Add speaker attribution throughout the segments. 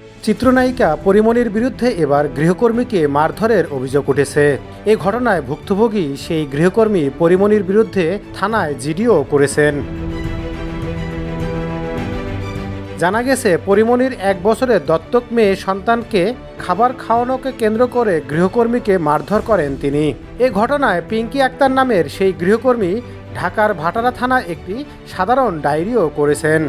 Speaker 1: চিত্রনায়িকা পরীমনির বিরুদ্ধে এবার গৃহকর্মীকে মারধরের অভিযোগ উঠেছে। এ ঘটনায় ভুক্তভোগী সেই গৃহকর্মী পরীমনির বিরুদ্ধে থানায় জিডিও করেছেন। জানা গেছে, পরীমনির 1 বছরের দত্তক মেয়ে সন্তানকে খাবার খাওয়ানোকে কেন্দ্র করে গৃহকর্মীকে মারধর করেন তিনি। এ ঘটনায় পিঙ্কি আক্তার নামের সেই গৃহকর্মী ঢাকার ভাটারা থানায় একটি সাধারণ ডায়েরিও করেছেন।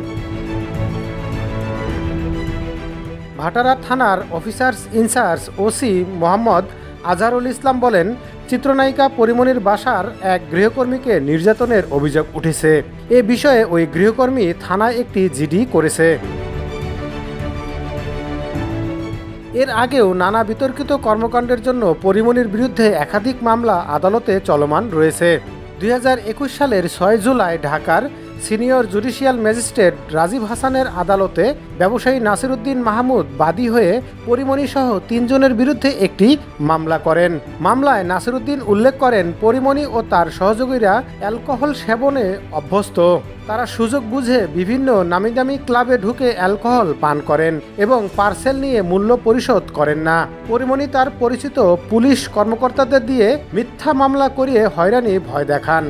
Speaker 1: ভাটারা থানার officers in charge OC Mohammad Azharul Islam বলেন, চিত্রনায়িকা পরীমনির বাসার এক গৃহকর্মীকে নির্যাতনের অভিযোগ উঠেছে। এ বিষয়ে ওই গৃহকর্মী থানায় একটি জিডি করেছে। এর আগেও নানা বিতর্কিত কর্মকাণ্ডের জন্য পরীমনির বিরুদ্ধে একাধিক মামলা আদালতে চলমান রয়েছে। 2021 সালের 6 জুলাই ঢাকার সিনিয়র জুডিশিয়াল ম্যাজিস্ট্রেট রাজীব হাসানের আদালতে ব্যবসায়ী নাসিরউদ্দিন মাহমুদ বাদী হয়ে পরীমনি সহ 3 জনের বিরুদ্ধে একটি মামলা করেন। মামলায় নাসিরউদ্দিন উল্লেখ করেন, পরীমনি ও তার সহযোগীরা অ্যালকোহল সেবনে অভ্যস্ত। তারা সুযোগ বুঝে বিভিন্ন নামিদামি ক্লাবে ঢুকে অ্যালকোহল পান করেন এবং পার্সেল নিয়ে মূল্য পরিশোধ করেন না। পরীমনি তার পরিচিত পুলিশ কর্মকর্তাদের দিয়ে মিথ্যা মামলা করিয়ে হয়রানি ভয় দেখান।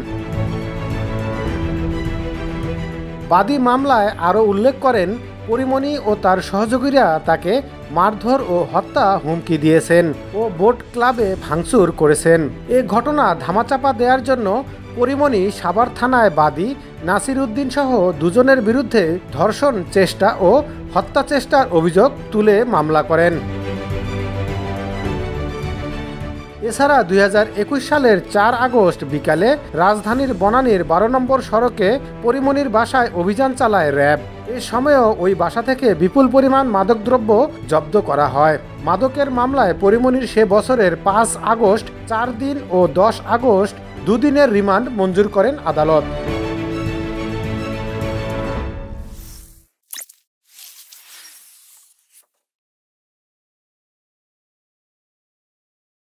Speaker 1: বাদী মামলায় আরও উল্লেখ করেন, পরীমনি ও তার সহযোগীরা তাকে মারধর ও হত্যা হুমকি দিয়েছেন ও বোট ক্লাবে ভাঙচুর করেছেন। এ ঘটনা ধামাচাপা দেওয়ার জন্য পরীমনি সাভার থানায় বাদী নাসিরউদ্দিন সহ 2 জনের বিরুদ্ধে ধর্ষণ চেষ্টা ও হত্যা চেষ্টার অভিযোগ তুলে মামলা করেন। এছাড়া 2021 সালের 4 আগস্ট বিকালে রাজধানীর বনানীর 12 নম্বর সড়কে পরীমনির বাসায় অভিযান চালায় র্যাব। এ সময়ও ওই বাসা থেকে বিপুল পরিমাণ মাদকদ্রব্য জব্দ করা হয়। মাদকের মামলায় পরীমনির সে বছরের 5 আগস্ট 4 দিন ও 10 আগস্ট 2 দিনের রিমান্ড মঞ্জুর করেন আদালত।